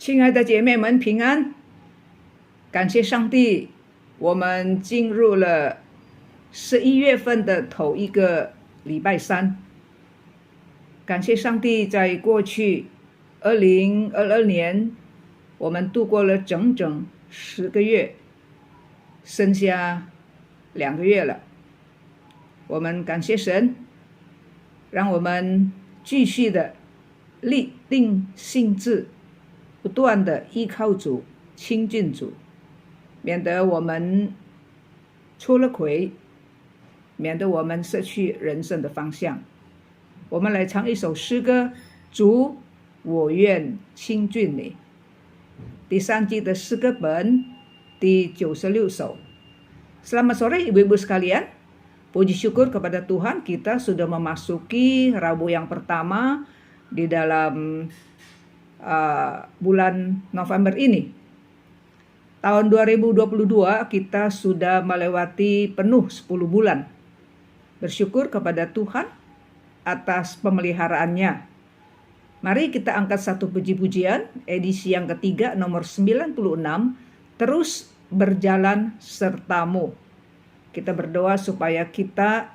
亲爱的姐妹们平安，感谢上帝，我们进入了11月份的头一个礼拜三。感谢上帝，在过去2022年，我们度过了整整10个月，剩下2个月了。我们感谢神，让我们继续的立定心志，不断的依靠主，亲近主，免得我们出了轨，免得我们失去人生的方向。我们来唱一首诗歌，主，我愿亲近你。第3季的诗歌本第96首。Selamat sore ibu-ibu sekalian. Puji syukur kepada Tuhan, kita sudah memasuki Rabu yang pertama di dalam bulan November ini. Tahun 2022 kita sudah melewati penuh 10 bulan. Bersyukur kepada Tuhan atas pemeliharaannya. Mari kita angkat satu puji-pujian, edisi yang ketiga nomor 96, terus berjalan sertamu. Kita berdoa supaya kita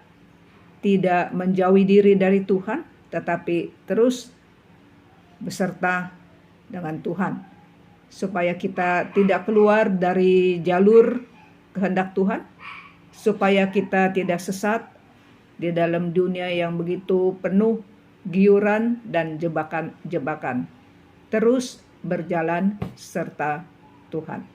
tidak menjauhi diri dari Tuhan, tetapi terus beserta dengan Tuhan, supaya kita tidak keluar dari jalur kehendak Tuhan, supaya kita tidak sesat di dalam dunia yang begitu penuh giuran dan jebakan-jebakan. Terus berjalan serta Tuhan.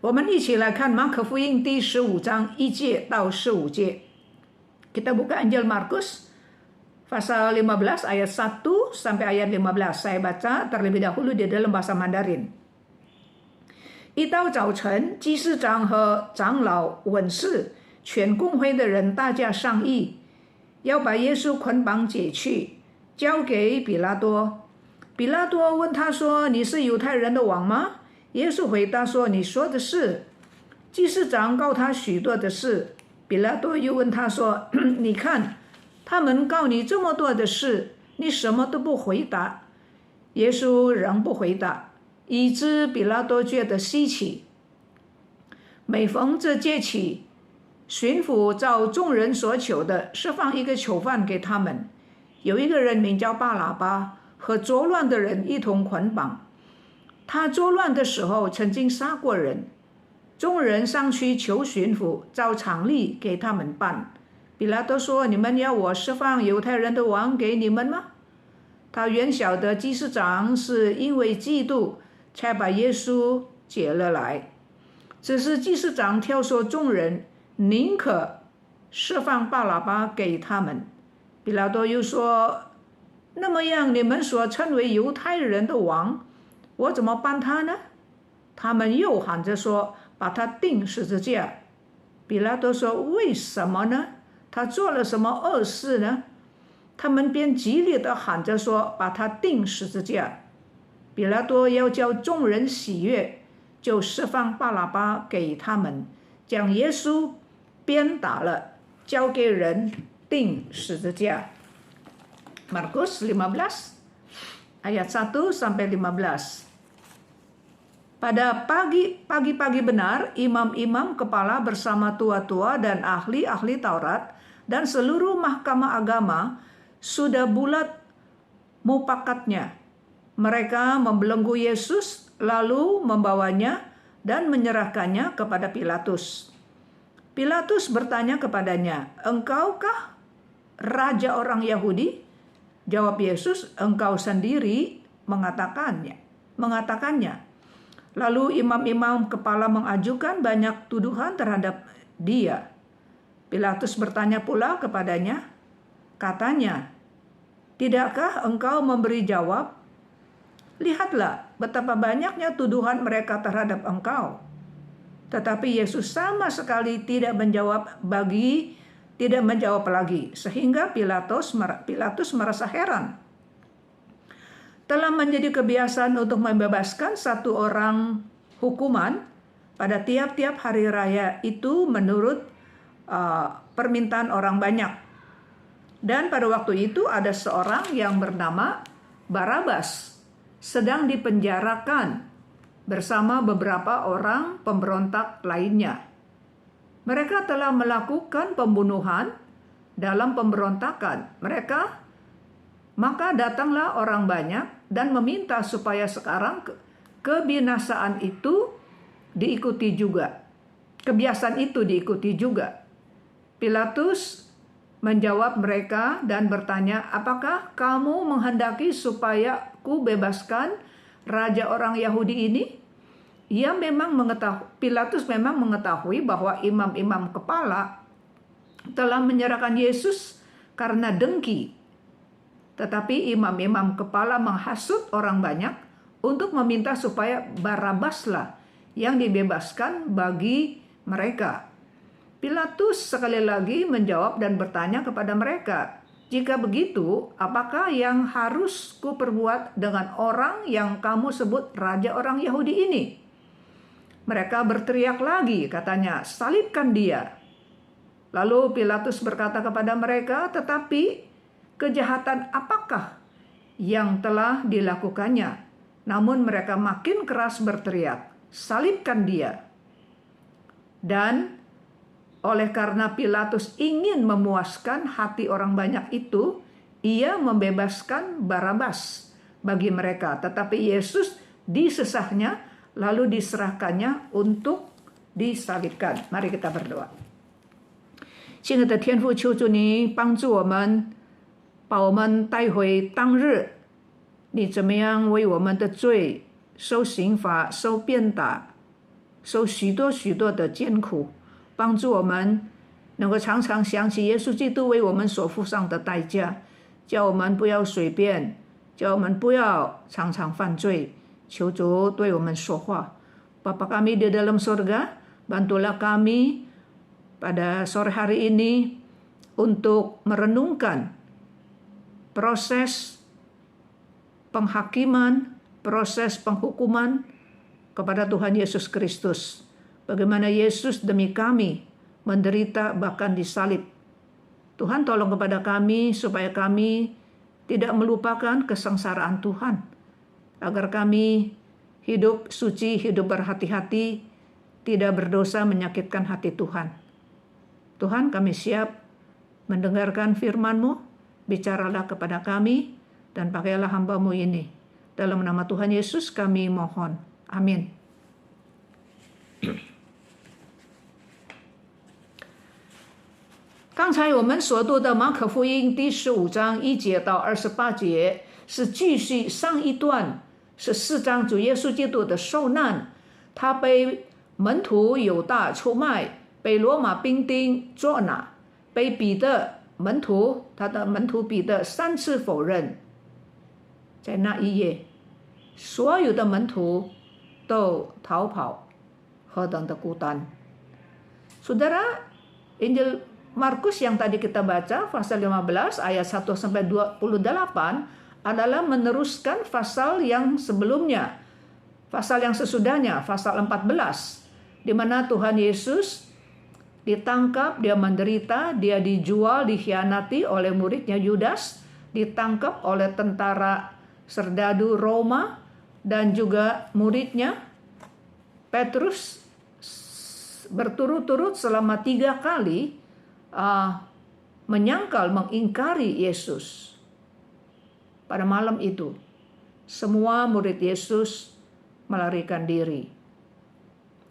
我们一起来看马可福音第15章1节到15节。Kita buka Injil Markus pasal 15 ayat 1 sampai ayat 15. Saya baca terlebih dahulu di dalam bahasa Mandarin. 一到早晨，祭司长和长老、文士全公会的人大家商议，要把耶稣捆绑解去，交给比拉多。比拉多问他说：“你是犹太人的王吗？”耶稣回答说：“你说的是。”祭司长告他许多的事。比拉多又问他说：“你看，他们告你这么多的事，你什么都不回答。”耶稣仍不回答，以致比拉多觉得稀奇。每逢这节期，巡抚照众人所求的释放一个囚犯给他们。有一个人名叫巴拉巴，和作乱的人一同捆绑。他作乱的时候曾经杀过人。众人上去求巡抚照常例给他们办。比拉多说：“你们要我释放犹太人的王给你们吗？”他原晓得祭司长是因为嫉妒才把耶稣解了来，只是祭司长挑唆众人宁可释放巴拉巴给他们。比拉多又说：“那么样，你们所称为犹太人的王，我怎么办他呢？”他们又喊着说：“把他钉十字架。”比拉多说：“为什么呢？他做了什么恶事呢？”他们便激烈地喊着说：“把他钉十字架。”比拉多要叫众人喜悦，就释放巴拉巴给他们，将耶稣鞭打了，交给人钉十字架。Markus 15 ayat 1 sampai 15. Pada pagi-pagi benar, imam-imam kepala bersama tua-tua dan ahli-ahli Taurat dan seluruh mahkamah agama sudah bulat mupakatnya. Mereka membelenggu Yesus lalu membawanya dan menyerahkannya kepada Pilatus. Pilatus bertanya kepadanya, "Engkaukah raja orang Yahudi?" Jawab Yesus, "Engkau sendiri mengatakannya." Lalu imam-imam kepala mengajukan banyak tuduhan terhadap dia. Pilatus bertanya pula kepadanya, katanya, "Tidakkah engkau memberi jawab? Lihatlah betapa banyaknya tuduhan mereka terhadap engkau." Tetapi Yesus sama sekali tidak menjawab lagi, sehingga Pilatus merasa heran. Telah menjadi kebiasaan untuk membebaskan satu orang hukuman pada tiap-tiap hari raya itu menurut permintaan orang banyak. Dan pada waktu itu ada seorang yang bernama Barabas sedang dipenjarakan bersama beberapa orang pemberontak lainnya. Mereka telah melakukan pembunuhan dalam pemberontakan. Maka datanglah orang banyak dan meminta supaya sekarang kebinasaan itu diikuti juga. Kebiasaan itu diikuti juga. Pilatus menjawab mereka dan bertanya, "Apakah kamu menghendaki supaya ku bebaskan raja orang Yahudi ini?" Pilatus memang mengetahui bahwa imam-imam kepala telah menyerahkan Yesus karena dengki. Tetapi imam-imam kepala menghasut orang banyak untuk meminta supaya Barabaslah yang dibebaskan bagi mereka. Pilatus sekali lagi menjawab dan bertanya kepada mereka, "Jika begitu, apakah yang harus kuperbuat dengan orang yang kamu sebut raja orang Yahudi ini?" Mereka berteriak lagi, katanya, "Salibkan dia." Lalu Pilatus berkata kepada mereka, "Tetapi kejahatan apakah yang telah dilakukannya?" Namun mereka makin keras berteriak, "Salibkan dia." Dan oleh karena Pilatus ingin memuaskan hati orang banyak itu, ia membebaskan Barabas bagi mereka. Tetapi Yesus disesahnya lalu diserahkannya untuk disalibkan. Mari kita berdoa. 亲爱的天父，求主你帮助我们，把我们带回当日你怎么样为我们的罪受刑罚、受鞭打、受许多许多的艰苦，帮助我们能够常常想起耶稣基督为我们所付上的代价，叫我们不要随便，叫我们不要常常犯罪。求主对我们说话。Bapa kami di dalam surga, bantulah kami pada sore hari ini untuk merenungkan proses penghakiman, proses penghukuman kepada Tuhan Yesus Kristus. Bagaimana Yesus demi kami menderita bahkan disalib. Tuhan tolong kepada kami supaya kami tidak melupakan kesengsaraan Tuhan. Agar kami hidup suci, hidup berhati-hati, tidak berdosa menyakitkan hati Tuhan. Tuhan, kami siap mendengarkan firman-Mu, bicaralah kepada kami, dan pakailah hamba-Mu ini. Dalam nama Tuhan Yesus kami mohon. Amin. 刚才我们所读的马可福音第15章1节到28节是继续上一段，是4章主耶稣基督的受难，他被门徒犹大出卖，被罗马兵丁捉拿，被彼得他的门徒彼得3次否认。在那一夜，所有的门徒都逃跑，何等的孤单。 Saudara, Injil Markus yang tadi kita baca, pasal 15 ayat 1-28 adalah meneruskan pasal yang sebelumnya, pasal yang sesudahnya, pasal 14, di mana Tuhan Yesus ditangkap, dia menderita, dia dijual, dikhianati oleh muridnya Yudas, ditangkap oleh tentara serdadu Roma, dan juga muridnya Petrus berturut-turut selama 3 kali menyangkal, mengingkari Yesus. Pada malam itu, semua murid Yesus melarikan diri.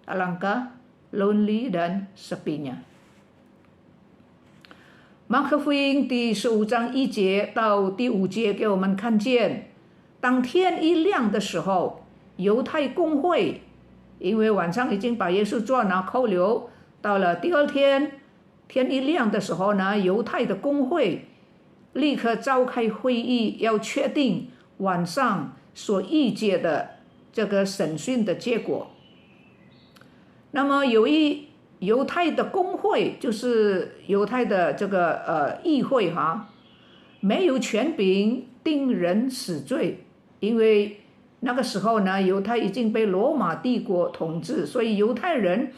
Alangkah lonely dan sepinya. 马可福音第15章1节到第5节给我们看见，当天一亮的时候，犹太公会因为晚上已经把耶稣捉拿扣留，到了第2天天一亮的时候呢，犹太的公会立刻召开会议，要确定晚上所预计的这个审讯的结果。那么有一犹太的公会，就是犹太的这个议会没有权柄定人死罪，因为那个时候呢，犹太已经被罗马帝国统治，所以犹太人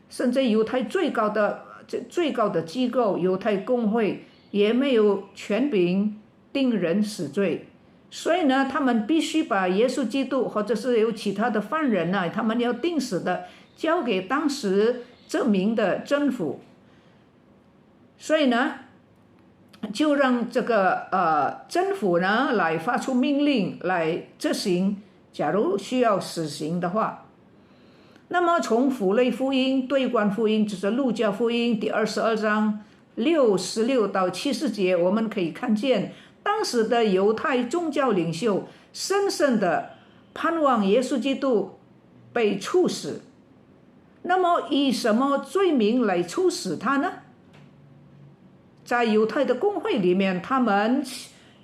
甚至犹太最高的机构犹太公会也没有权柄定人死罪，所以呢，他们必须把耶稣基督或者是有其他的犯人呢，他们要定死的交给当时这名的政府，所以呢，就让这个政府呢来发出命令来执行，假如需要死刑的话。那么从符类福音、对观福音，就是路加福音第22章66到70节，我们可以看见当时的犹太宗教领袖深深的盼望耶稣基督被处死。那么以什么罪名来处死他呢？在犹太的公会里面，他们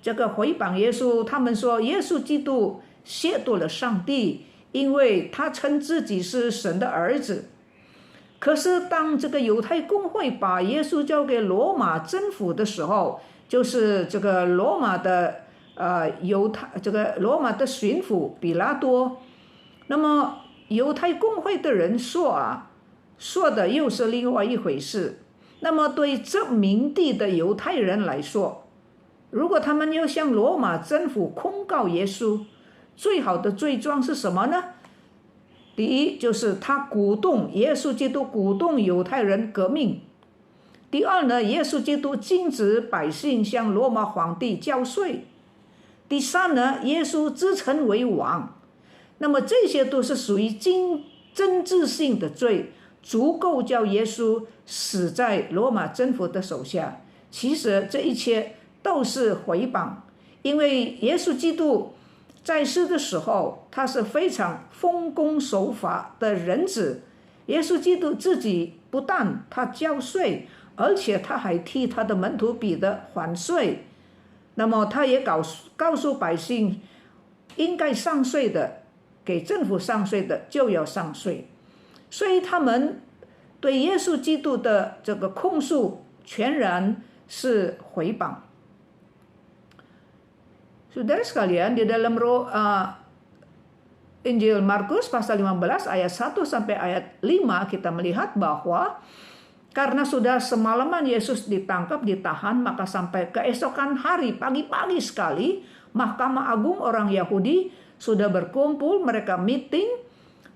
这个诽谤耶稣，他们说耶稣基督亵渎了上帝，因为他称自己是神的儿子。可是当这个犹太公会把耶稣交给罗马政府的时候，就是这个罗马的罗马的巡抚比拉多，那么犹太公会的人说的又是另外一回事。那么对这名地的犹太人来说，如果他们要向罗马政府控告耶稣，最好的罪状是什么呢？第一，就是他耶稣基督鼓动犹太人革命。第二呢，耶稣基督禁止百姓向罗马皇帝交税。第三呢，耶稣自称为王。那么这些都是属于政治性的罪，足够叫耶稣死在罗马政府的手下。其实这一切都是诽谤，因为耶稣基督在世的时候，他是非常奉公守法的人子。耶稣基督自己不但他交税，而且他还替他的门徒彼得还税。那么他也告诉百姓，应该上税的，给政府上税的就要上税。所以他们对耶稣基督的这个控诉全然是毁谤。Saudara sekalian, di dalam Injil Markus pasal 15 ayat 1 sampai ayat 5 kita melihat bahwa karena sudah semalaman Yesus ditangkap, ditahan, maka sampai keesokan hari, pagi-pagi sekali, Mahkamah Agung orang Yahudi sudah berkumpul, mereka meeting,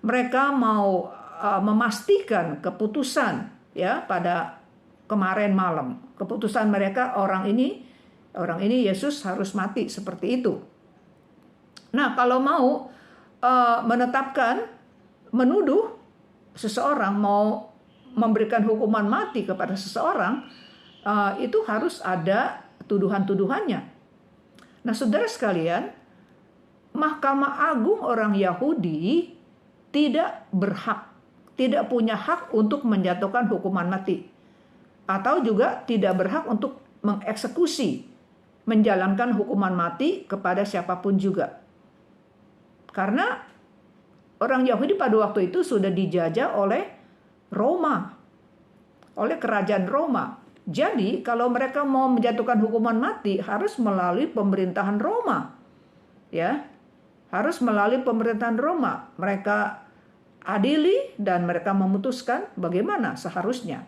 mereka mau memastikan keputusan ya pada kemarin malam. Keputusan mereka orang ini Yesus harus mati seperti itu. Nah, kalau mau menetapkan, menuduh seseorang, mau memberikan hukuman mati kepada seseorang, itu harus ada tuduhan-tuduhannya. Nah, saudara sekalian, Mahkamah Agung orang Yahudi tidak berhak, tidak punya hak untuk menjatuhkan hukuman mati, atau juga tidak berhak untuk mengeksekusi, menjalankan hukuman mati kepada siapapun juga. Karena orang Yahudi pada waktu itu sudah dijajah oleh Roma, oleh kerajaan Roma. Jadi kalau mereka mau menjatuhkan hukuman mati harus melalui pemerintahan Roma. Ya, harus melalui pemerintahan Roma. Mereka adili dan mereka memutuskan bagaimana seharusnya.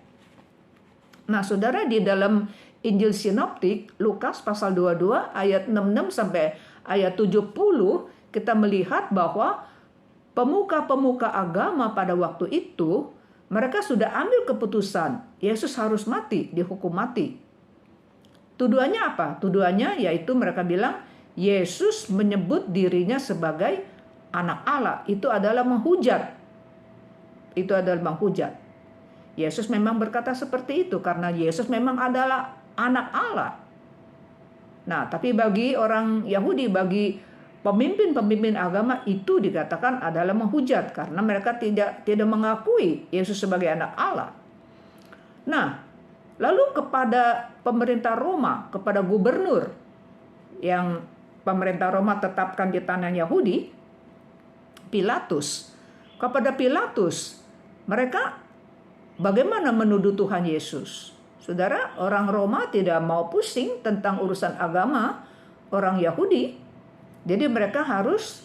Nah, saudara, di dalam Injil Sinoptik Lukas pasal 22 ayat 66 sampai ayat 70 kita melihat bahwa pemuka-pemuka agama pada waktu itu mereka sudah ambil keputusan Yesus harus mati, dihukum mati. Tuduhannya apa? Tuduhannya yaitu mereka bilang Yesus menyebut dirinya sebagai anak Allah. Itu adalah menghujat. Itu adalah menghujat. Yesus memang berkata seperti itu karena Yesus memang adalah anak Allah. Nah, tapi bagi orang Yahudi, bagi pemimpin-pemimpin agama itu dikatakan adalah menghujat karena mereka tidak mengakui Yesus sebagai anak Allah. Nah, lalu kepada pemerintah Roma, kepada gubernur yang pemerintah Roma tetapkan di tanah Yahudi, Pilatus. Kepada Pilatus, mereka bagaimana menuduh Tuhan Yesus? Saudara, orang Roma tidak mau pusing tentang urusan agama orang Yahudi. Jadi mereka harus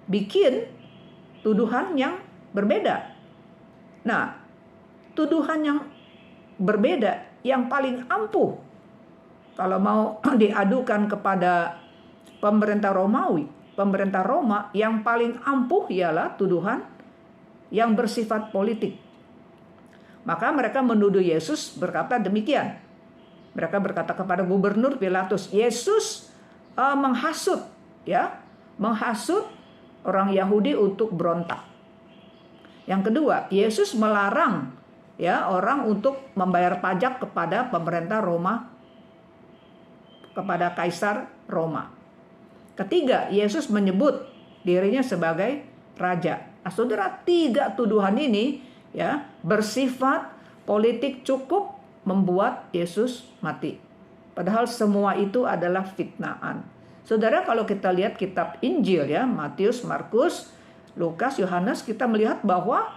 bikin tuduhan yang berbeda. Nah, tuduhan yang berbeda, yang paling ampuh kalau mau diadukan kepada pemerintah Romawi, pemerintah Roma, yang paling ampuh ialah tuduhan yang bersifat politik. Maka mereka menuduh Yesus berkata demikian. Mereka berkata kepada gubernur Pilatus, Yesus menghasut orang Yahudi untuk berontak. Yang kedua, Yesus melarang orang untuk membayar pajak kepada pemerintah Roma, kepada Kaisar Roma. Ketiga, Yesus menyebut dirinya sebagai raja. Nah, saudara, tiga tuduhan ini bersifat politik cukup membuat Yesus mati. Padahal semua itu adalah fitnaan. Saudara, kalau kita lihat kitab Injil Matius, Markus, Lukas, Yohanes, kita melihat bahwa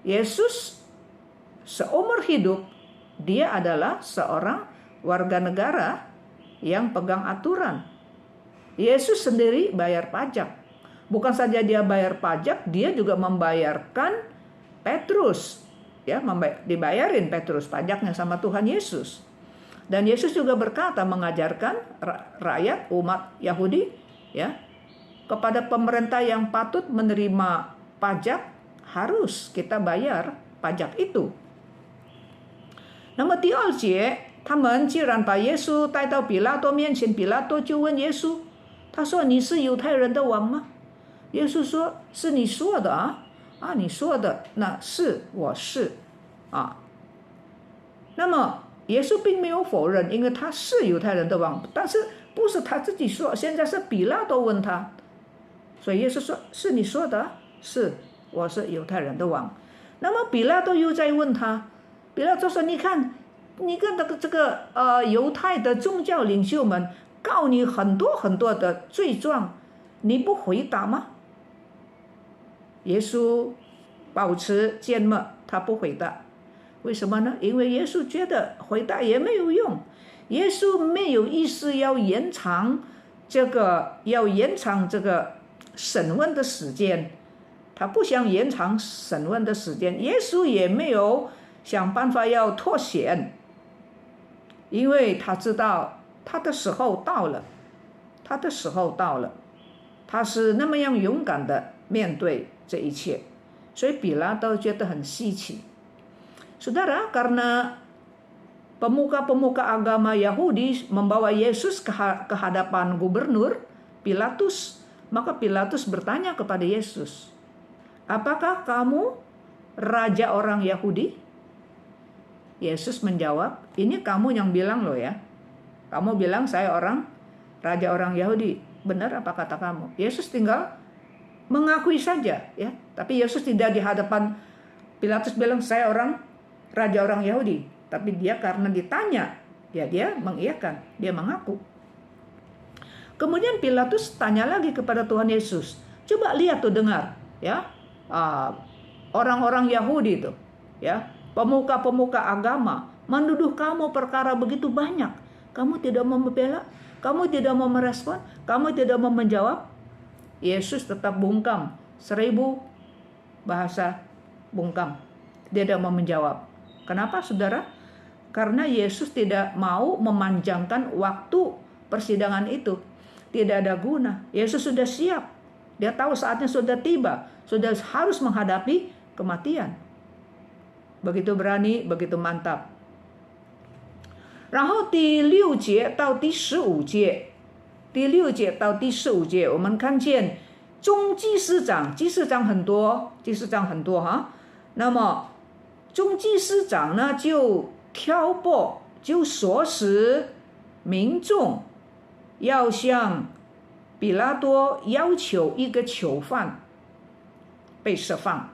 Yesus seumur hidup dia adalah seorang warga negara yang pegang aturan. Yesus sendiri bayar pajak. Bukan saja dia bayar pajak, dia juga membayarkan Petrus. Dibayarin Petrus pajaknya sama Tuhan Yesus. Dan Yesus juga berkata, mengajarkan rakyat umat Yahudi kepada pemerintah yang patut menerima pajak, harus kita bayar pajak itu. 那么第二节，他们既然把耶稣带到比拉多面前，比拉多就问耶稣，他说：“你是犹太人的王吗？”耶稣说：“是你说的啊，你说的，那是我是啊。”那么耶稣并没有否认，因为他是犹太人的王，但是不是他自己说，现在是比拉多问他，所以耶稣说：“是你说的，是我是犹太人的王。”那么比拉多又在问他，比拉多说：“你看这个犹太的宗教领袖们告你很多很多的罪状，你不回答吗？”耶稣保持缄默，他不回答。为什么呢？因为耶稣觉得回答也没有用，耶稣没有意思要延长这个审问的时间，他不想延长审问的时间，耶稣也没有想办法要脱险，因为他知道他的时候到了，他是那么样勇敢的面对这一切，所以比拉多觉得很稀奇。Saudara, karena pemuka-pemuka agama Yahudi membawa Yesus ke hadapan gubernur Pilatus, maka Pilatus bertanya kepada Yesus, apakah kamu raja orang Yahudi? Yesus menjawab, ini kamu yang bilang loh ya. Kamu bilang saya raja orang Yahudi. Benar apa kata kamu? Yesus tinggal mengakui saja ya. Tapi Yesus tidak di hadapan Pilatus bilang saya raja orang Yahudi. Tapi dia karena ditanya, ya dia mengiyakan, dia mengaku. Kemudian Pilatus tanya lagi kepada Tuhan Yesus. Coba lihat tuh, dengar ya. Orang-orang Yahudi itu ya, pemuka-pemuka agama menuduh kamu perkara begitu banyak. Kamu tidak mau membela, kamu tidak mau merespon, kamu tidak mau menjawab. Yesus tetap bungkam, 1000 bahasa bungkam. Dia tidak mau menjawab. Kenapa saudara? Karena Yesus tidak mau memanjangkan waktu persidangan itu. Tidak ada guna. Yesus sudah siap. Dia tahu saatnya sudah tiba. Sudah harus menghadapi kematian. Begitu berani, begitu mantap. 然后第6节到第15节，第6节到第15节，我们看见中祭司长很多哈。那么中祭司长呢，就挑拨，就唆使民众要向比拉多要求一个囚犯被释放。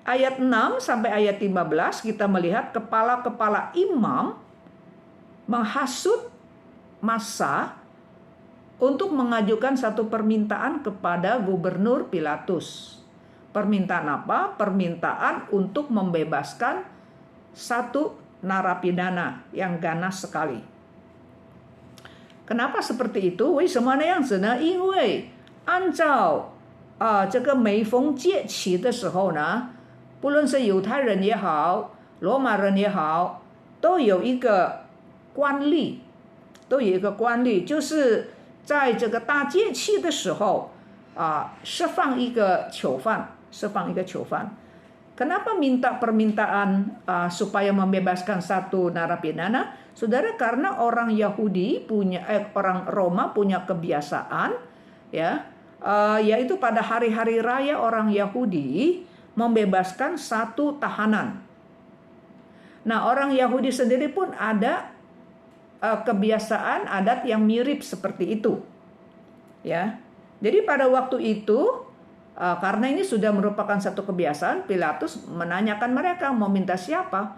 Ayat 6 sampai ayat 15 kita melihat kepala-kepala imam menghasut massa untuk mengajukan satu permintaan kepada gubernur Pilatus. Permintaan apa? Permintaan untuk membebaskan satu narapidana yang ganas sekali. Kenapa seperti itu？为什么那样子呢？因为按照这个每逢节期的时候呢，不论是犹太人也好，罗马人也好，都有一个惯例，就是在这个大节期的时候释放一个囚犯。Kenapa minta permintaan supaya membebaskan satu narapidana? Saudara, karena orang Yahudi orang Roma punya kebiasaan ya, yaitu pada hari-hari raya orang Yahudi membebaskan satu tahanan. Nah, orang Yahudi sendiri pun ada kebiasaan adat yang mirip seperti itu. Ya. Jadi pada waktu itu karena ini sudah merupakan satu kebiasaan, Pilatus menanyakan mereka mau minta siapa.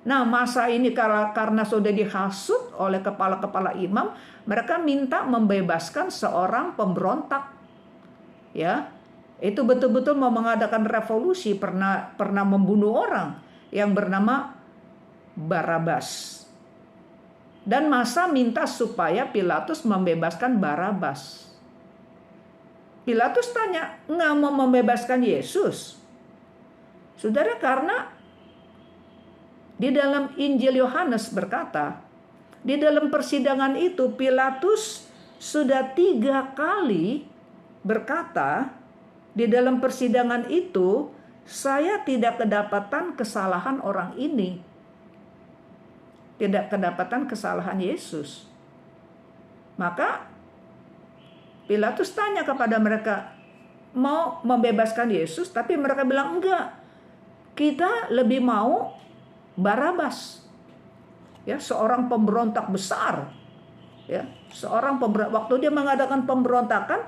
Nah, masa ini karena sudah dihasut oleh kepala-kepala imam, mereka minta membebaskan seorang pemberontak. Ya, itu betul-betul mau mengadakan revolusi, pernah membunuh orang yang bernama Barabas. Dan masa minta supaya Pilatus membebaskan Barabas. Pilatus tanya, nggak mau membebaskan Yesus? Saudara, karena di dalam Injil Yohanes berkata, di dalam persidangan itu Pilatus sudah 3 kali berkata, di dalam persidangan itu saya tidak kedapatan kesalahan orang ini. Tidak kedapatan kesalahan Yesus. Maka Pilatus tanya kepada mereka, mau membebaskan Yesus, tapi mereka bilang enggak. Kita lebih mau Barabas. Ya, seorang pemberontak besar. Ya, waktu dia mengadakan pemberontakan,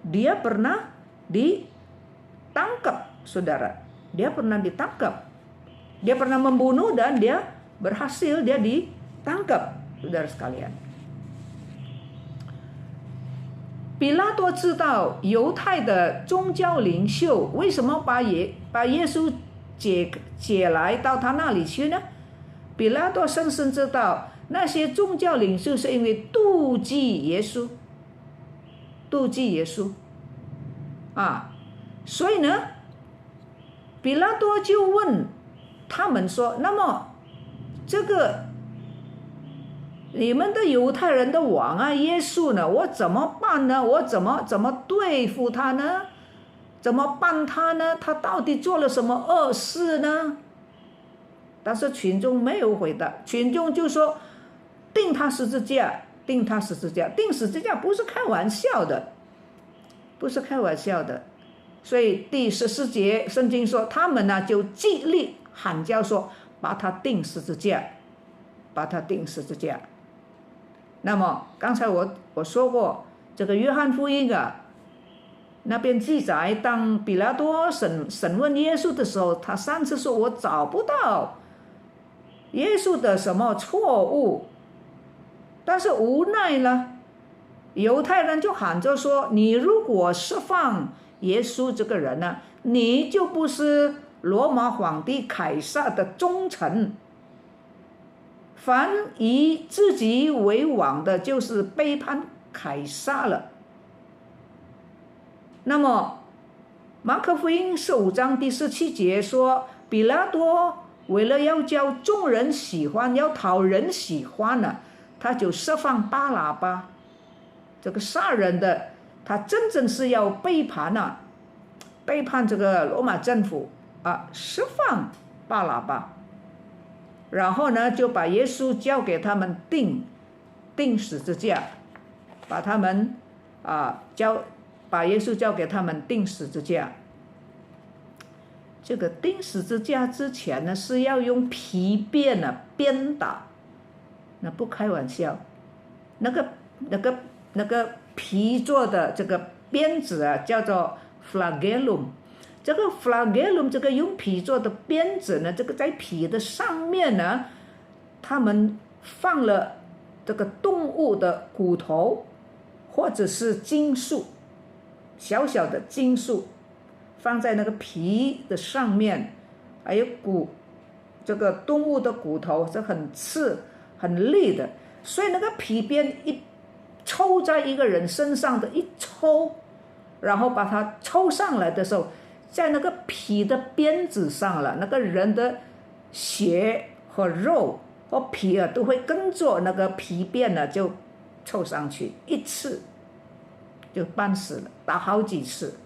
dia pernah ditangkap, saudara. Dia pernah ditangkap. Dia pernah membunuh dan dia berhasil, dia ditangkap, saudara sekalian. 比拉多知道犹太的宗教领袖为什么把耶稣解来到他那里去呢？比拉多深深知道，那些宗教领袖是因为妒忌耶稣，所以呢，比拉多就问他们说：“那么这个你们的犹太人的王啊，耶稣呢？我怎么办呢？我怎么对付他呢？怎么办他呢？他到底做了什么恶事呢？”但是群众没有回答，群众就说：“钉他十字架，钉他十字架，钉十字架不是开玩笑的，不是开玩笑的。”所以第14节圣经说，他们呢就极力喊叫说：“把他钉十字架，把他钉十字架。”那么刚才我说过，这个约翰福音啊，那边记载，当比拉多审问耶稣的时候，他3次说：“我找不到耶稣的什么错误。”但是无奈呢，犹太人就喊着说：“你如果释放耶稣这个人呢，你就不是罗马皇帝凯撒的忠臣。凡以自己为王的，就是背叛凯撒了。”那么马可福音15章第17节说，比拉多为了要叫众人喜欢，要讨人喜欢呢，他就释放巴拉巴，这个杀人的，他真正是要背叛这个罗马政府啊，释放巴拉巴，然后呢就把耶稣交给他们钉十字架，把耶稣交给他们钉十字架。这个钉十字架之前呢，是要用皮鞭鞭打，那不开玩笑。那个皮做的这个鞭子啊，叫做 flagellum。这个 flagellum 这个用皮做的鞭子呢，这个在皮的上面呢，他们放了这个动物的骨头或者是金属，小小的金属放在那个皮的上面，还有这个动物的骨头是很刺很利的，所以那个皮鞭一抽在一个人身上的一抽，然后把它抽上来的时候，在那个皮的鞭子上了，那个人的血和肉和皮啊都会跟着那个皮鞭呢就抽上去，一次就半死了，打好几次。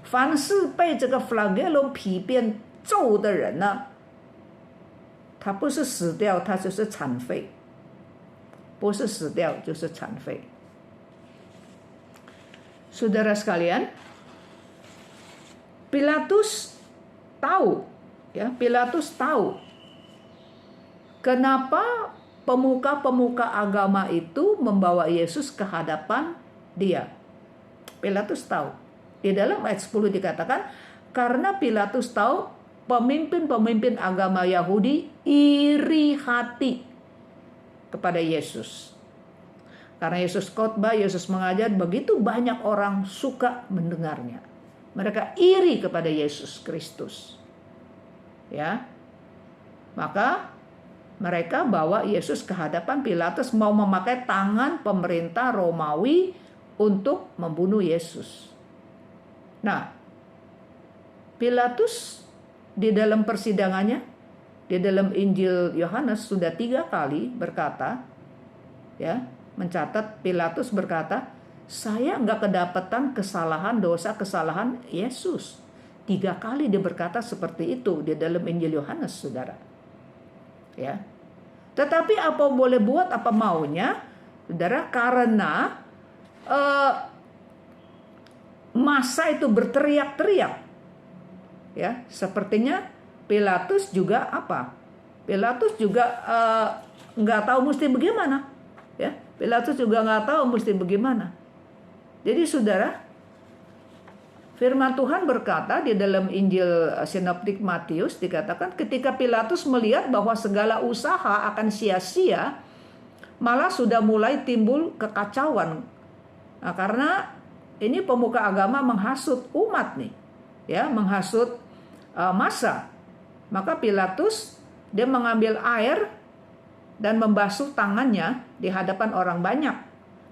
凡是被这个 flagellum 皮鞭揍的人呢，他不是死掉，他就是残废，不是死掉就是残废。Saudara sekalian, Pilatus tahu kenapa pemuka-pemuka agama itu membawa Yesus ke hadapan dia. Pilatus tahu. Di dalam ayat 10 dikatakan, karena Pilatus tahu pemimpin-pemimpin agama Yahudi iri hati kepada Yesus. Karena Yesus khotbah, Yesus mengajar, begitu banyak orang suka mendengarnya. Mereka iri kepada Yesus Kristus. Ya. Maka mereka bawa Yesus ke hadapan Pilatus, mau memakai tangan pemerintah Romawi untuk membunuh Yesus. Nah, Pilatus di dalam persidangannya, di dalam Injil Yohanes sudah 3 kali berkata, ya, mencatat, Pilatus berkata, saya nggak kedapatan kesalahan Yesus. 3 kali dia berkata seperti itu di dalam Injil Yohanes, saudara. Ya, tetapi apa boleh buat apa maunya, saudara, karena masa itu berteriak-teriak, ya, sepertinya Pilatus juga Pilatus juga nggak tahu mesti bagaimana, ya. Pilatus juga nggak tahu mesti bagaimana. Jadi saudara, firman Tuhan berkata di dalam Injil Sinoptik Matius dikatakan, ketika Pilatus melihat bahwa segala usaha akan sia-sia, malah sudah mulai timbul kekacauan. Nah, karena ini pemuka agama menghasut umat nih, ya, menghasut massa. Maka Pilatus dia mengambil air dan membasuh tangannya di hadapan orang banyak.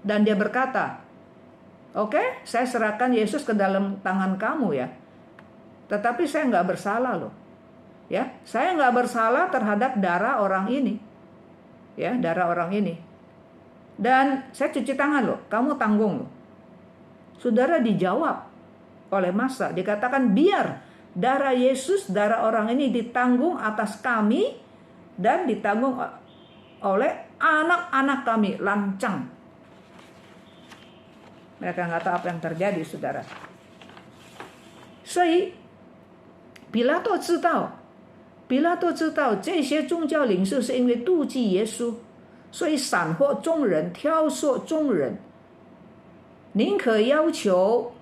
Dan dia berkata, oke, saya serahkan Yesus ke dalam tangan kamu ya. Tetapi saya nggak bersalah loh. Ya, saya nggak bersalah terhadap darah orang ini. Ya, darah orang ini. Dan saya cuci tangan loh, kamu tanggung loh. Saudara, dijawab oleh massa, dikatakan biar darah Yesus, darah orang ini ditanggung atas kami dan ditanggung oleh anak-anak kami, lancang. Mereka nggak tahu apa yang terjadi, saudara. 所以比拉多知道这些宗教领袖是因为妒忌耶稣，所以散获众人，挑唆众人，宁可要求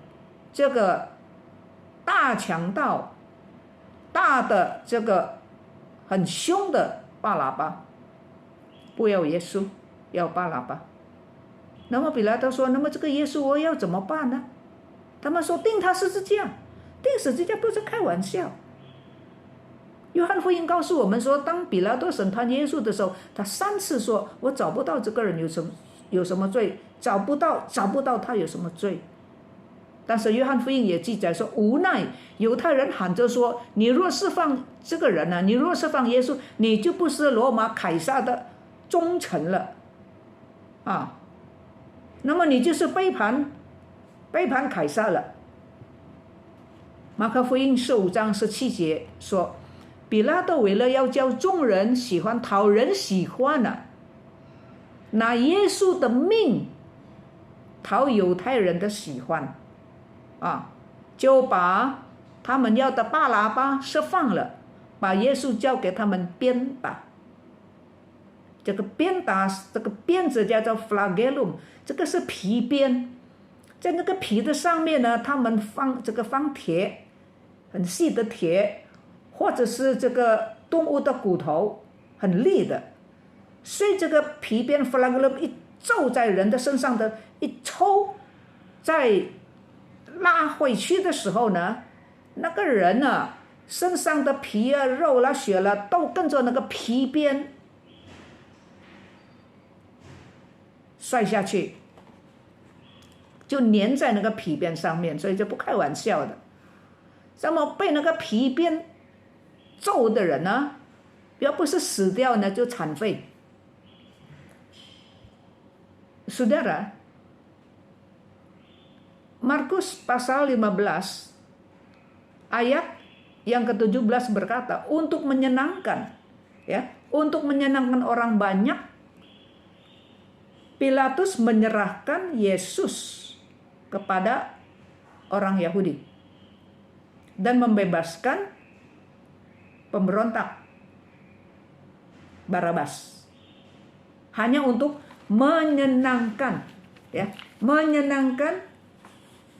这个大强盗、大的这个很凶的巴拉巴，不要耶稣，要巴拉巴。那么比拉多说，那么这个耶稣我要怎么办呢？他们说钉他十字架，钉十字架不是开玩笑。约翰福音告诉我们说，当比拉多审判耶稣的时候，他3次说，我找不到这个人有什么罪，找不到他有什么罪。但是约翰福音也记载说，无奈犹太人喊着说，你若释放这个人呢，你若释放耶稣，你就不是罗马凯撒的忠臣了啊，那么你就是背叛凯撒了。马可福音15章17节说，比拉多为了要叫众人喜欢，讨人喜欢啊，拿耶稣的命讨犹太人的喜欢啊，就把他们要的巴拉巴释放了，把耶稣交给他们鞭打。这个鞭打，这个鞭子叫做 flagellum， 这个是皮鞭，在那个皮的上面呢，他们放铁，很细的铁，或者是这个动物的骨头，很利的，所以这个皮鞭 flagellum 一皱在人的身上的，一抽，在拉回去的时候呢，那个人呢，身上的皮啊、肉啦、血啦，都跟着那个皮鞭摔下去，就粘在那个皮鞭上面，所以就不开玩笑的。那么被那个皮鞭揍的人呢，要不是死掉呢，就残废。Saudara, Markus pasal 15 ayat yang ke-17 berkata, untuk menyenangkan orang banyak, Pilatus menyerahkan Yesus kepada orang Yahudi dan membebaskan pemberontak Barabas, hanya untuk menyenangkan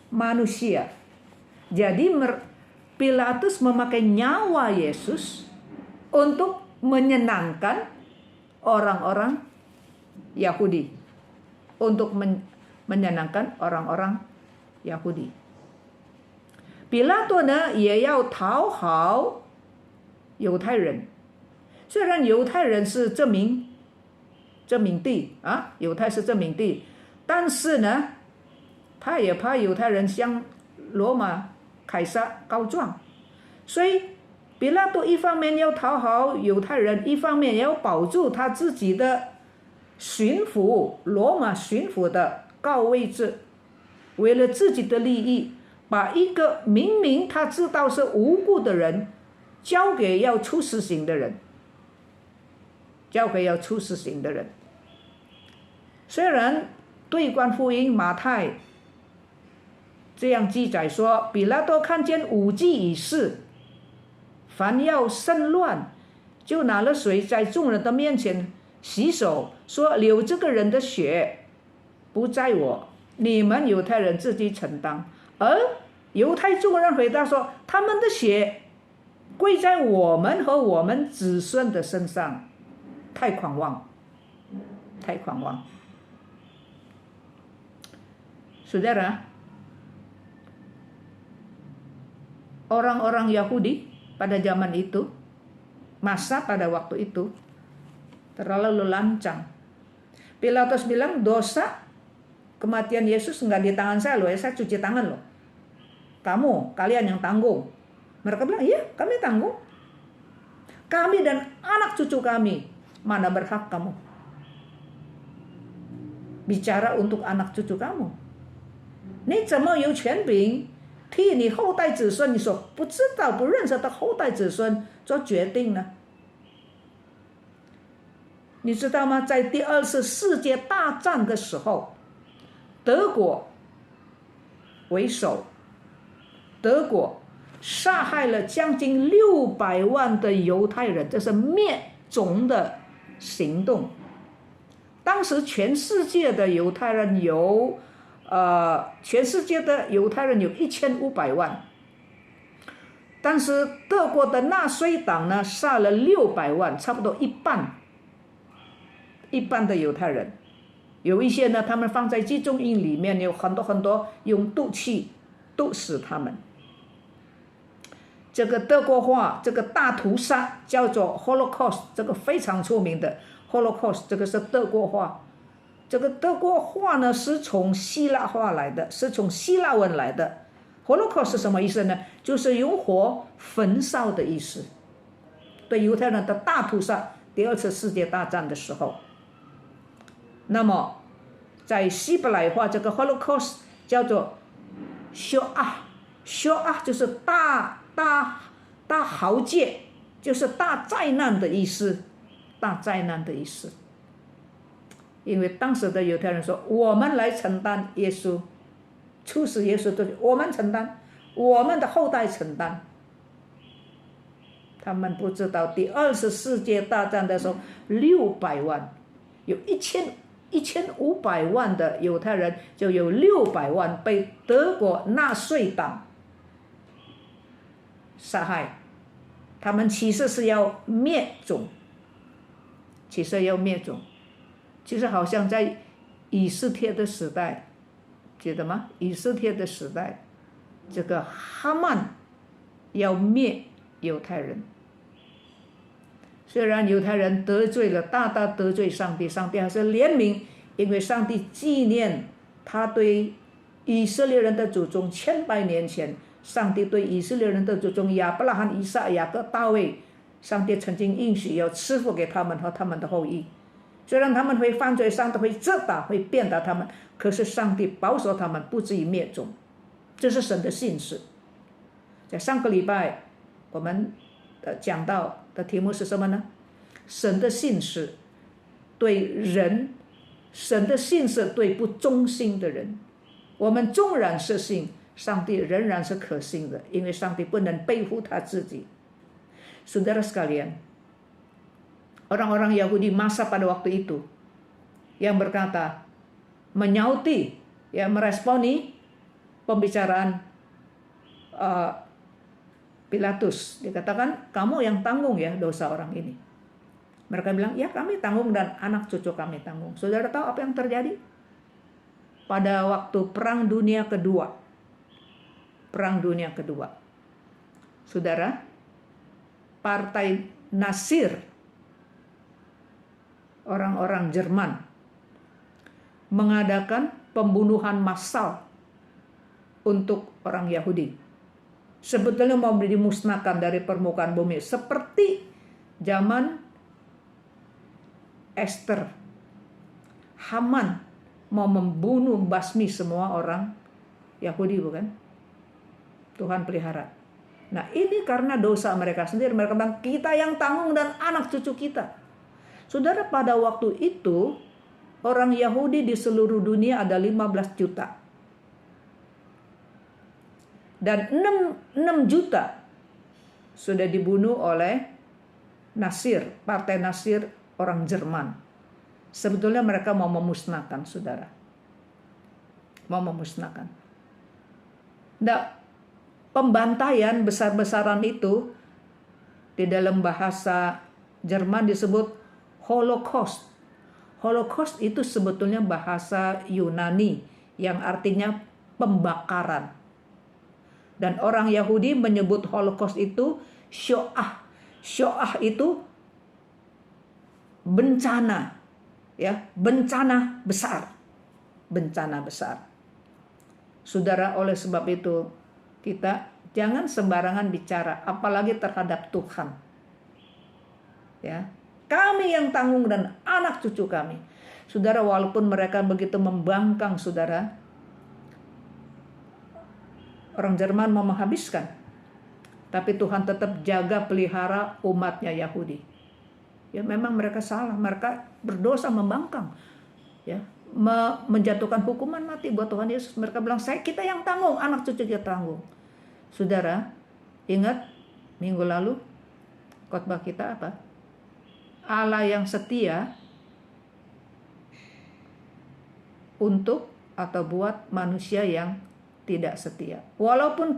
manusia. Jadi Pilatus memakai nyawa Yesus untuk menyenangkan orang-orang Yahudi, untuk menyenangkan orang-orang Yahudi。比拉多呢也要讨好犹太人，虽然犹太人是殖民地啊，犹太是殖民地，但是呢，他也怕犹太人向罗马凯撒告状，所以比拉多一方面要讨好犹太人，一方面也要保住他自己的罗马巡抚的高位置，为了自己的利益，把一个明明他知道是无辜的人交给要处死刑的人。虽然对观福音马太这样记载说，比拉多看见武祭已逝，凡要生乱，就拿了水在众人的面前洗手，说流这个人的血不在我，你们犹太人自己承担。而犹太众人回答说，他们的血归在我们和我们子孙的身上。太狂妄。Saudara, orang-orang Yahudi pada zaman itu masa pada waktu itu terlalu lancang. Pilatus bilang, dosa kematian Yesus nggak di tangan saya loh, saya cuci tangan loh. Kalian yang tanggung. Mereka bilang, iya kami tanggung. Kami dan anak cucu kami, mana berhak kamu bicara untuk anak cucu kamu？你怎么有权柄替你后代子孙，你所不知道不认识的后代子孙做决定呢？你知道吗？在第二次世界大战的时候，德国为首，德国杀害了将近600万的犹太人，这是灭种的行动。当时全世界的犹太人有1500万，但是德国的纳粹党呢杀了600万，差不多一半的犹太人。有一些呢，他们放在集中营里面，有很多用毒气毒死他们。这个德国话，这个大屠杀叫做 Holocaust， 这个非常出名的 Holocaust， 这个是德国话。这个德国话呢是从希腊话来的，是从希腊文来的。Holocaust 是什么意思呢？就是用火焚烧的意思。对犹太人的大屠杀，第二次世界大战的时候。那么在希伯来话，这个 Holocaust 叫做 Shoah， 就是大豪劫，就是大灾难的意思，大灾难的意思。因为当时的犹太人说，我们来承担耶稣处死耶稣的，我们承担，我们的后代承担。他们不知道第二次世界大战的时候，600万有1500万的犹太人，就有600万被德国纳粹党杀害。他们其实是要灭种，其实好像在以斯帖的时代，记得吗？以斯帖的时代，这个哈曼要灭犹太人。虽然犹太人得罪了，大得罪上帝，上帝还是怜悯，因为上帝纪念他对以色列人的祖宗100年前，上帝对以色列人的祖宗亚伯拉罕、以撒、雅各、大卫，上帝曾经应许要赐福给他们和他们的后裔。虽然他们会犯罪，上帝会责打，会鞭打他们，可是上帝保守他们不至于灭种，这是神的信实。在上个礼拜我们讲到的题目是什么呢？神的信实对人，神的信实对不忠心的人。我们纵然是信，上帝仍然是可信的，因为上帝不能背负他自己。Saudara sekalian, orang-orang Yahudi masa pada waktu itu yang berkata, menyauti, meresponi pembicaraan Pilatus. Dikatakan, kamu yang tanggung ya dosa orang ini. Mereka bilang, ya kami tanggung dan anak cucu kami tanggung. Saudara tahu apa yang terjadi? Pada waktu Perang Dunia Kedua. Saudara, Partai Nasir, orang-orang Jerman, mengadakan pembunuhan massal untuk orang Yahudi. Sebetulnya mau dimusnahkan dari permukaan bumi, seperti zaman Esther. Haman mau membunuh, basmi semua orang Yahudi, bukan? Tuhan pelihara. Nah ini karena dosa mereka sendiri. Mereka bilang, kita yang tanggung dan anak cucu kita. Saudara, pada waktu itu orang Yahudi di seluruh dunia ada 15 juta. Dan 6 juta sudah dibunuh oleh Nasir, Partai Nasir orang Jerman. Sebetulnya mereka mau memusnahkan, saudara. Mau memusnahkan. Nah, pembantaian besar-besaran itu di dalam bahasa Jerman disebut Holocaust. Holocaust itu sebetulnya bahasa Yunani yang artinya pembakaran. Dan orang Yahudi menyebut Holocaust itu Shoah. Shoah itu bencana, ya, bencana besar. Bencana besar. Saudara, oleh sebab itu kita jangan sembarangan bicara, apalagi terhadap Tuhan. Ya, kami yang tanggung dan anak cucu kami. Saudara, walaupun mereka begitu membangkang, saudara, orang Jerman mau menghabiskan, tapi Tuhan tetap jaga pelihara umatnya Yahudi. Ya, memang mereka salah, mereka berdosa membangkang, ya, menjatuhkan hukuman mati buat Tuhan Yesus. Mereka bilang, kita yang tanggung, anak cucu kita tanggung. Saudara, ingat minggu lalu khotbah kita apa? Allah yang setia untuk atau buat manusia yang tidak setia. Walaupun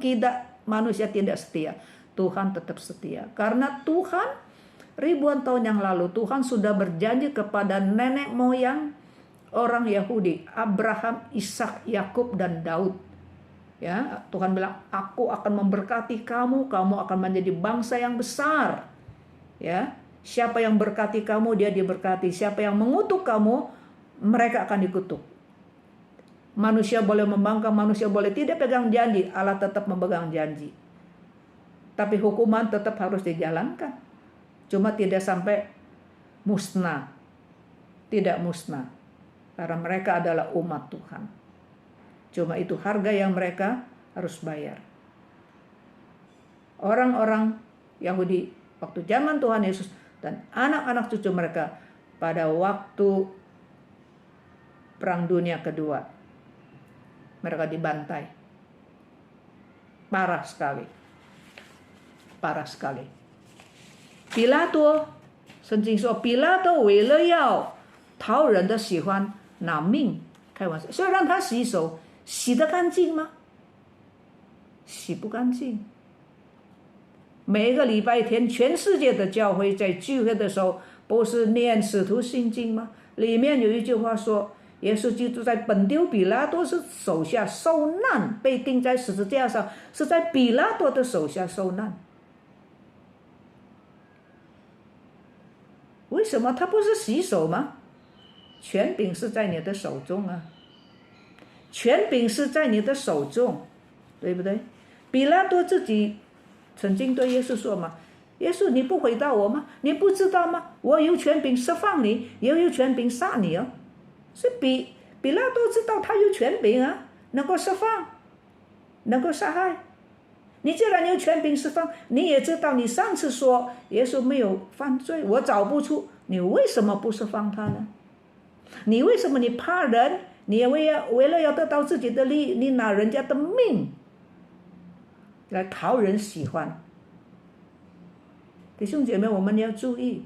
manusia tidak setia, Tuhan tetap setia. Karena Tuhan ribuan tahun yang lalu, Tuhan sudah berjanji kepada nenek moyang orang Yahudi, Abraham, Ishak, Yakub, dan Daud. Ya, Tuhan bilang, aku akan memberkati kamu, kamu akan menjadi bangsa yang besar. Ya, siapa yang berkati kamu, dia diberkati. Siapa yang mengutuk kamu, mereka akan dikutuk. Manusia boleh membangkang, manusia boleh tidak pegang janji, Allah tetap memegang janji. Tapi hukuman tetap harus dijalankan. Cuma tidak sampai musnah. Tidak musnah. Karena mereka adalah umat Tuhan. Cuma itu harga yang mereka harus bayar. Orang-orang Yahudi waktu zaman Tuhan Yesus dan anak-anak cucu mereka pada waktu Perang Dunia Kedua, mereka dibantai. Parah sekali. Parah sekali. 比拉多圣经说，比拉多为了要讨人的喜欢，拿命开玩笑。所以让他洗手，洗得干净吗？洗不干净。每个礼拜天，全世界的教会在聚会的时候，不是念使徒信经吗？里面有一句话说，耶稣基督在本丢比拉多是手下受难，被钉在十字架上，是在比拉多的手下受难。为什么他不是洗手吗？权柄是在你的手中啊，权柄是在你的手中，对不对？比拉多自己曾经对耶稣说嘛，耶稣你不回答我吗？你不知道吗？我有权柄释放你，也有权柄杀你哦。所以比拉多知道他有权柄啊，能够释放，能够杀害。你既然有权柄释放，你也知道你上次说耶稣没有犯罪，我找不出，你为什么不释放他呢？你为什么你怕人？你也为了要得到自己的利益，你拿人家的命来讨人喜欢。弟兄姐妹，我们要注意，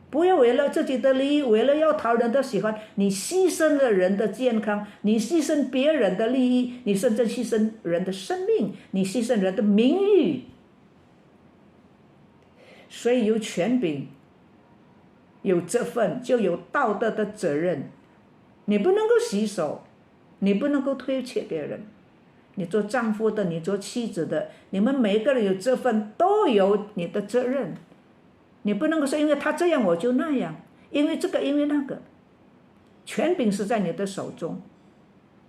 不要为了自己的利益，为了要讨人的喜欢，你牺牲了人的健康，你牺牲别人的利益，你甚至牺牲人的生命，你牺牲人的名誉。所以有权柄，有这份就有道德的责任。你不能够洗手，你不能够推卸别人。你做丈夫的，你做妻子的，你们每个人有这份，都有你的责任。你不能够说因为他这样我就那样，因为这个因为那个。权柄是在你的手中。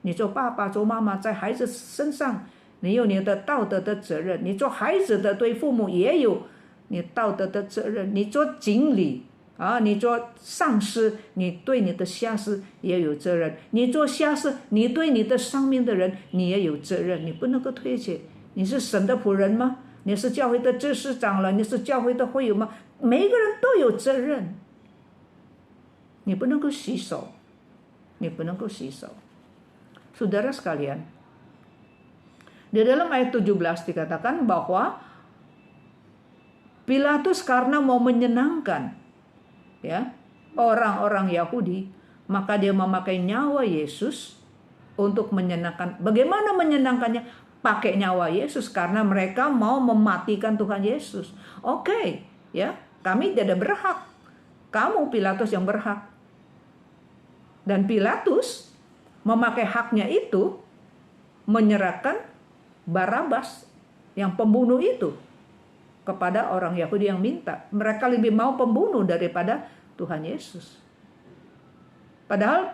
你做爸爸做妈妈，在孩子身上你有你的道德的责任，你做孩子的对父母也有你道德的责任，你做经理啊，你做上司，你对你的下司也有责任，你做下司，你对你的上面的人你也有责任，你不能够推卸。你是神的仆人吗？你是教会的执事长了，你是教会的会友吗？每一个人都有责任。你不能够洗手，你不能够洗手。Saudara sekalian, di dalam ayat 17 dikatakan bahwa Pilatus karena mau menyenangkan ya orang-orang Yahudi, maka dia memakai nyawa Yesus untuk menyenangkan. Bagaimana menyenangkannya? Pakai nyawa Yesus karena mereka mau mematikan Tuhan Yesus. Oke, ya, kami tidak berhak. Kamu Pilatus yang berhak. Dan Pilatus memakai haknya itu menyerahkan Barabas yang pembunuh itu. kepada orang Yahudi yang minta. Mereka lebih mau pembunuh daripada Tuhan Yesus. Padahal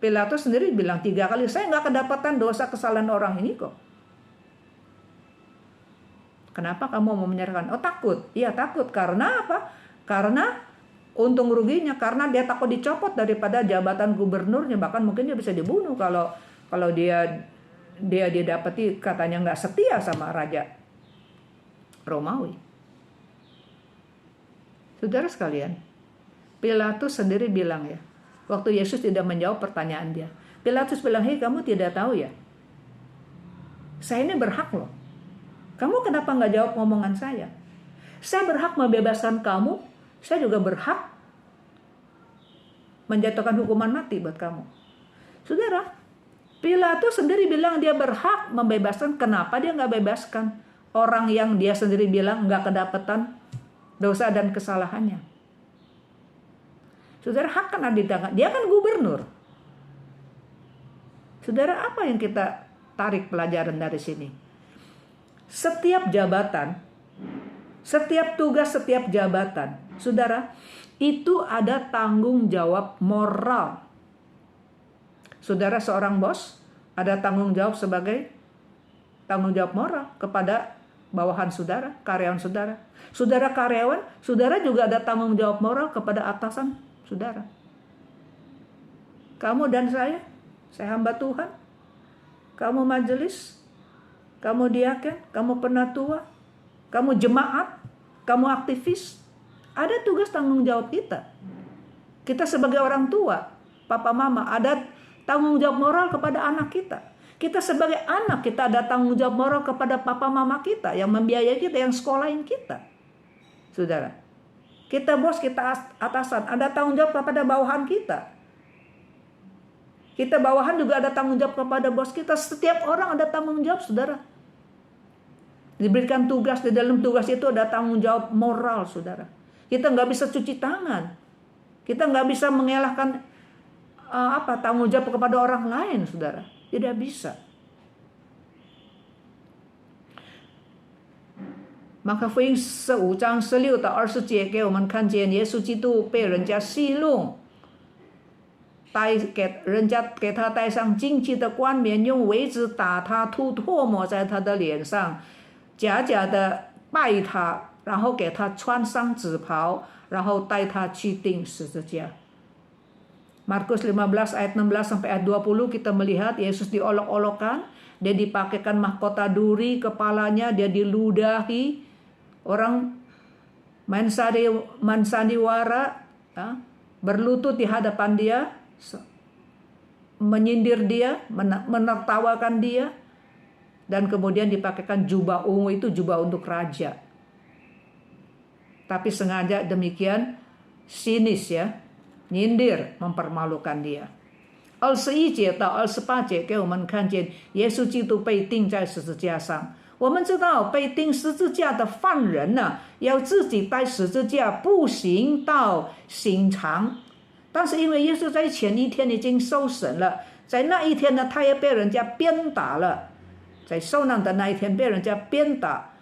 Pilatus sendiri bilang 3 kali, saya nggak kedapatan dosa kesalahan orang ini kok. Kenapa kamu mau menyerahkan? Oh, takut. Iya, takut. Karena apa? Karena untung ruginya, karena dia takut dicopot daripada jabatan gubernurnya. Bahkan mungkin dia bisa dibunuh kalau dia didapati katanya nggak setia sama raja Romawi. Saudara sekalian, Pilatus sendiri bilang ya, waktu Yesus tidak menjawab pertanyaan dia, Pilatus bilang, hei, kamu tidak tahu ya, saya ini berhak loh. Kamu kenapa nggak jawab ngomongan saya? Saya berhak membebaskan kamu, saya juga berhak menjatuhkan hukuman mati buat kamu. Saudara, Pilatus sendiri bilang dia berhak membebaskan. Kenapa dia nggak bebaskan orang yang dia sendiri bilang nggak kedapatan dosa dan kesalahannya? Saudara, hak kan ada di tangan. Dia kan gubernur. Saudara, apa yang kita tarik pelajaran dari sini? Setiap jabatan, setiap tugas, setiap jabatan, saudara, itu ada tanggung jawab moral. Saudara seorang bos, ada tanggung jawab sebagai tanggung jawab moral kepada bawahan saudara, karyawan saudara. Saudara karyawan, saudara juga ada tanggung jawab moral kepada atasan saudara. Kamu dan saya hamba Tuhan. Kamu majelis, kamu diaken, kamu penatua, kamu jemaat, kamu aktivis. Ada tugas tanggung jawab kita. Kita sebagai orang tua, papa mama, ada tanggung jawab moral kepada anak kita. Kita sebagai anak, kita ada tanggung jawab moral kepada papa mama kita yang membiayai kita, yang sekolahin kita. Saudara, kita bos, kita atasan, ada tanggung jawab kepada bawahan kita. Kita bawahan juga ada tanggung jawab kepada bos kita. Setiap orang ada tanggung jawab, saudara. Diberikan tugas, di dalam tugas itu ada tanggung jawab moral, saudara. Kita nggak bisa cuci tangan. Kita nggak bisa mengelakkan tanggung jawab kepada orang lain, saudara. Tidak bisa. Maka 福音15章16到20节给我们看见耶稣基督被人家戏弄，人家给他戴上荆棘的冠冕，用苇子打他，吐唾沫在他的脸上，假的拜他，然后给他穿上紫袍，然后带他去钉十字架。Markus 15 ayat 16 sampai ayat 20 kita melihat Yesus diolok-olokkan, dia dipakaikan mahkota duri kepalanya, dia diludahi, orang main sandiwara ya, berlutut di hadapan dia, menyindir dia, menertawakan dia, dan kemudian dipakaikan jubah ungu, itu jubah untuk raja. Tapi sengaja demikian sinis ya, nyindir, mempermalukan dia。21节到28节给我们看见耶稣基督被钉在十字架上。我们知道被钉十字架的犯人呢，要自己带十字架步行到刑场。但是因为耶稣在前一天已经受审了，在那一天呢，他也被人家鞭打了，在受难的那一天被人家鞭打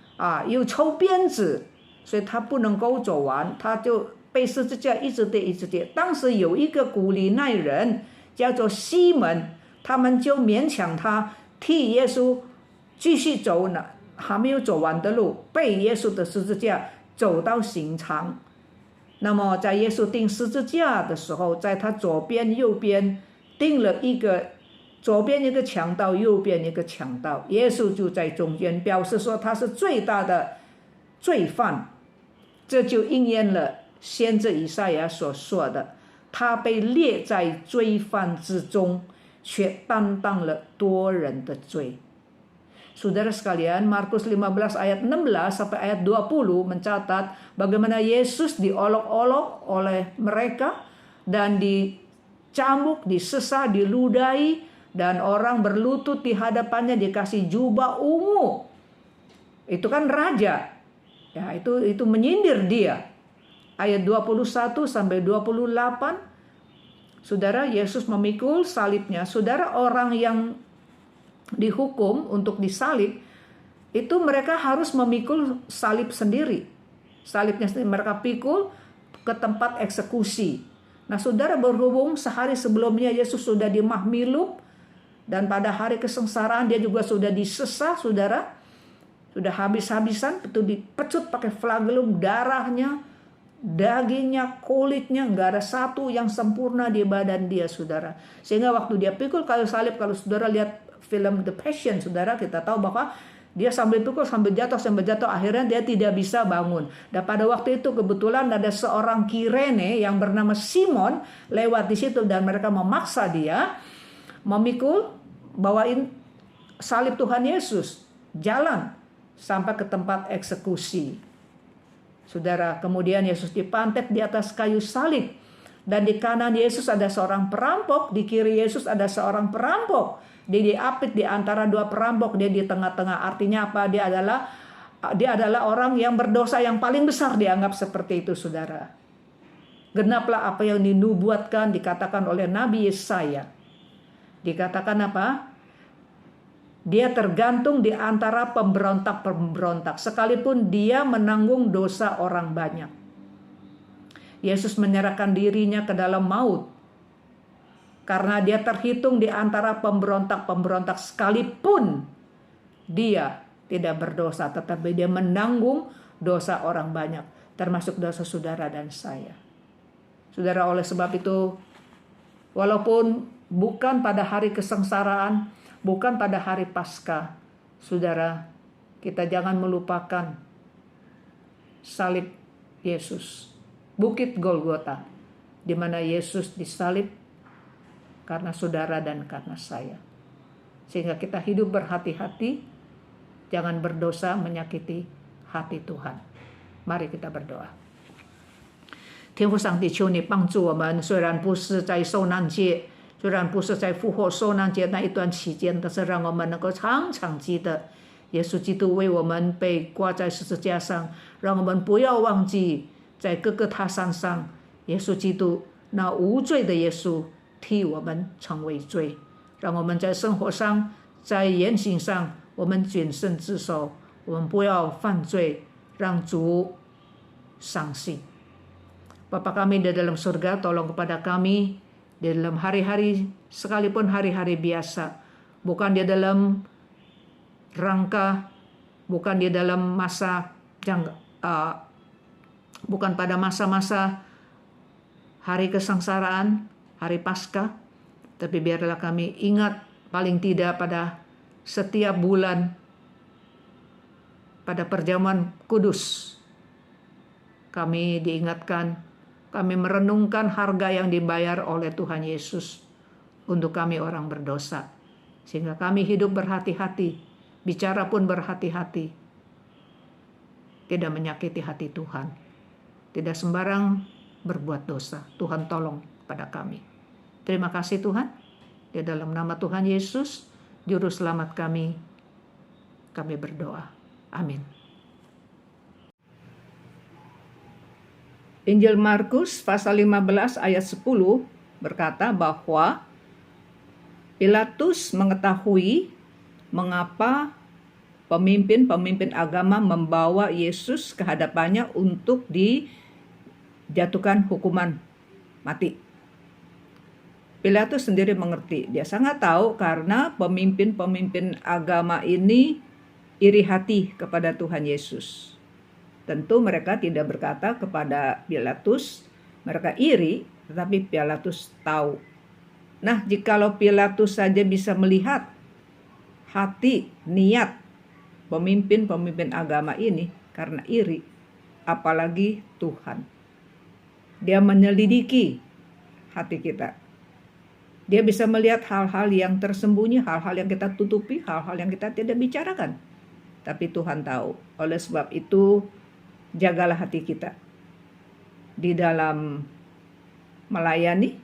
又抽鞭子，所以他不能够走完，他就被十字架一直跌一直跌。当时有一个古利奈人叫做西门，他们就勉强他替耶稣继续走呢，还没有走完的路，背耶稣的十字架走到刑场。那么在耶稣钉十字架的时候，在他左边右边钉了一个，左边一个强盗，右边一个强盗，耶稣就在中间，表示说他是最大的罪犯。这就应验了先知以赛亚所说的，他被列在罪犯之中，却担当了多人的罪。Saudara sekalian, Markus 15 ayat 16 sampai ayat 20 mencatat bagaimana Yesus diolok-olok oleh mereka dan dicambuk, disesah, diludahi, dan orang berlutut di hadapannya dikasih jubah ungu. Itu kan raja. Ya, itu menyindir dia. Ayat 21 sampai 28, saudara, Yesus memikul salibnya. Saudara, orang yang dihukum untuk disalib itu mereka harus memikul salib sendiri. Salibnya sendiri mereka pikul ke tempat eksekusi. Nah saudara, berhubung sehari sebelumnya Yesus sudah di Mahmilub, dan pada hari kesengsaraan dia juga sudah disesah, saudara. Sudah habis-habisan, itu dipecut pakai flagellum, darahnya, dagingnya, kulitnya, nggak ada satu yang sempurna di badan dia, saudara. Sehingga waktu dia pikul kayu salib, kalau saudara lihat film The Passion, saudara, kita tahu bahwa dia sambil pikul, sambil jatuh, akhirnya dia tidak bisa bangun. Dan pada waktu itu kebetulan ada seorang Kirene yang bernama Simon lewat di situ, dan mereka memaksa dia memikul, bawain salib Tuhan Yesus, jalan sampai ke tempat eksekusi. Saudara, kemudian Yesus dipantet di atas kayu salib, dan di kanan Yesus ada seorang perampok, di kiri Yesus ada seorang perampok. Dia diapit di antara dua perampok, dia di tengah-tengah. Artinya apa? Dia adalah orang yang berdosa yang paling besar, dianggap seperti itu, saudara. Genaplah apa yang dinubuatkan, dikatakan oleh Nabi Yesaya. Dikatakan apa? Dia tergantung di antara pemberontak-pemberontak, sekalipun dia menanggung dosa orang banyak. Yesus menyerahkan dirinya ke dalam maut, karena dia terhitung di antara pemberontak-pemberontak, sekalipun dia tidak berdosa, tetapi dia menanggung dosa orang banyak, termasuk dosa saudara dan saya. Saudara, oleh sebab itu, walaupun bukan pada hari kesengsaraan, bukan pada hari Paskah, saudara, kita jangan melupakan salib Yesus, Bukit Golgota, di mana Yesus disalib karena saudara dan karena saya. Sehingga kita hidup berhati-hati, jangan berdosa menyakiti hati Tuhan. Mari kita berdoa. 天父上帝，求你帮助我们，虽然不是在受难节，虽然不是在复活受难节那一段期间，但是让我们能够常常记得耶稣基督为我们被挂在十字架上，让我们不要忘记在各个他山上，耶稣基督那无罪的耶稣替我们成为罪，让我们在生活上，在言行上，我们谨慎自守，我们不要犯罪，让主伤心。Bapa kami di dalam surga, tolong kepada kami di dalam hari-hari, sekalipun hari-hari biasa, bukan di dalam rangka, bukan di dalam masa bukan pada masa-masa hari kesengsaraan, hari Paskah, tapi biarlah kami ingat paling tidak pada setiap bulan, pada perjamuan kudus, kami diingatkan, kami merenungkan harga yang dibayar oleh Tuhan Yesus untuk kami orang berdosa. Sehingga kami hidup berhati-hati, bicara pun berhati-hati, tidak menyakiti hati Tuhan, tidak sembarang berbuat dosa. Tuhan tolong pada kami. Terima kasih Tuhan. Di dalam nama Tuhan Yesus, Juru Selamat kami berdoa. Amin. Injil Markus pasal 15 ayat 10 berkata bahwa Pilatus mengetahui mengapa pemimpin-pemimpin agama membawa Yesus ke hadapannya untuk dijatuhkan hukuman mati. Pilatus sendiri mengerti, dia sangat tahu karena pemimpin-pemimpin agama ini iri hati kepada Tuhan Yesus. Tentu mereka tidak berkata kepada Pilatus, mereka iri, tetapi Pilatus tahu. Nah, jikalau Pilatus saja bisa melihat hati, niat pemimpin-pemimpin agama ini karena iri, apalagi Tuhan. Dia menyelidiki hati kita. Dia bisa melihat hal-hal yang tersembunyi, hal-hal yang kita tutupi, hal-hal yang kita tidak bicarakan. Tapi Tuhan tahu. Oleh sebab itu, jagalah hati kita di dalam melayani,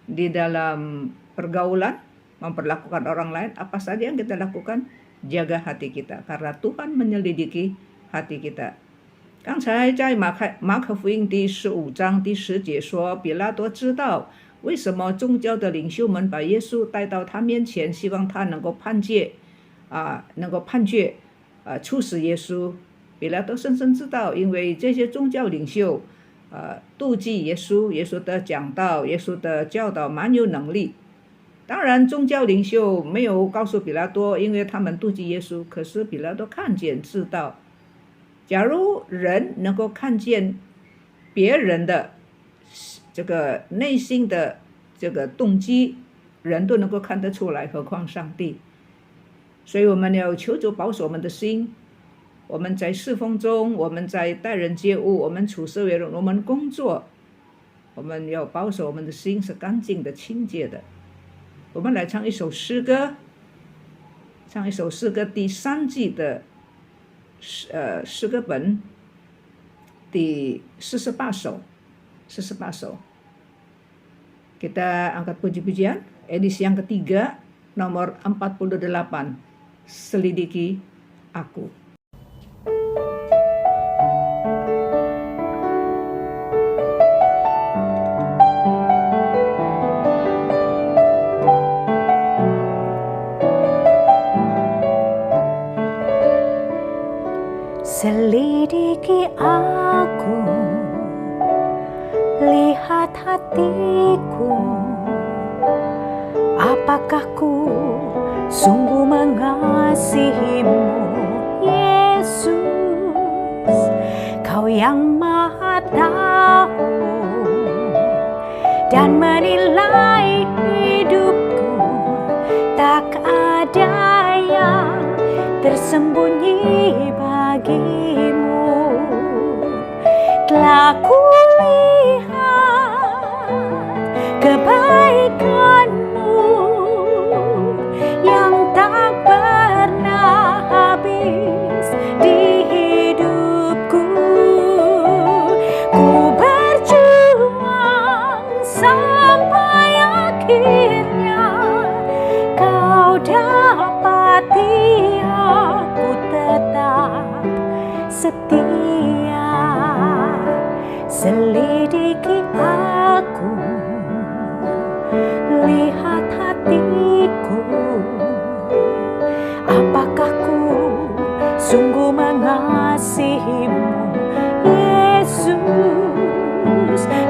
di dalam pergaulan, memperlakukan orang lain, apa saja yang kita lakukan, jaga hati kita. Karena Tuhan menyelidiki hati kita. 刚才在马可福音第15章第10节说，比拉多知道为什么宗教的领袖们把耶稣带到他面前，希望他能够判决处死耶稣。彼拉多深深知道，因为这些宗教领袖妒忌耶稣，耶稣的讲道，耶稣的教导蛮有能力。当然宗教领袖没有告诉彼拉多，因为他们妒忌耶稣，可是彼拉多看见知道，假如人能够看见别人的这个内心的这个动机，人都能够看得出来，何况上帝。所以我们要求主保守我们的心，我们在侍奉中，我们在待人接物，我们处事为人，我们工作，我们要保守我们的心是干净的、清洁的。我们来唱一首诗歌，唱一首诗歌第3季的诗歌本第48首Kita angkat puji-pujian edisi yang ketiga nomor 48, Selidiki Aku. Selidiki aku, lihat hatiku, apakah ku sungguh mengasihimu, Yesus, Kau yang Maha Tahu dan menilai hidupku, tak ada yang tersembunyi bagimu. Telah kulihat kebaikanmu yang tak pernah habis di hidupku. Ku berjuang sampai akhirnya Kau dapati aku tetap setia. Selidiki aku, lihat hatiku, apakah ku sungguh mengasihimu, Yesus,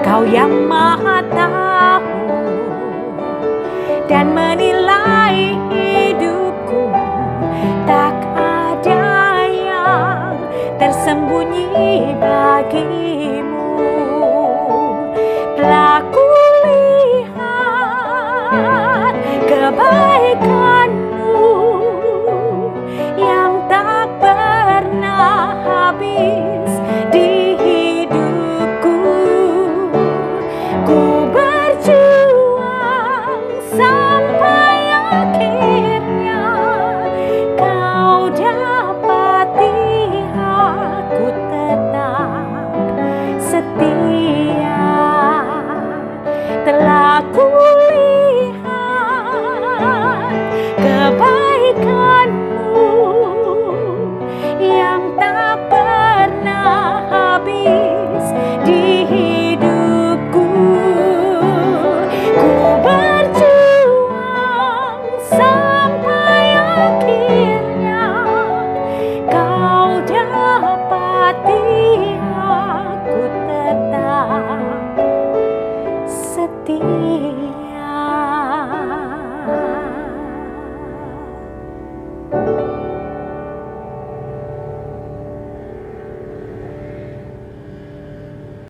Kau yang Maha Tahu dan menilai hidupku, tak ada yang tersembunyi bagimu. Telah kulihat kebaikanmu yang tak pernah habis di hidupku. Ku berjuang sampai akhirnya Kau dapati aku tetap setia.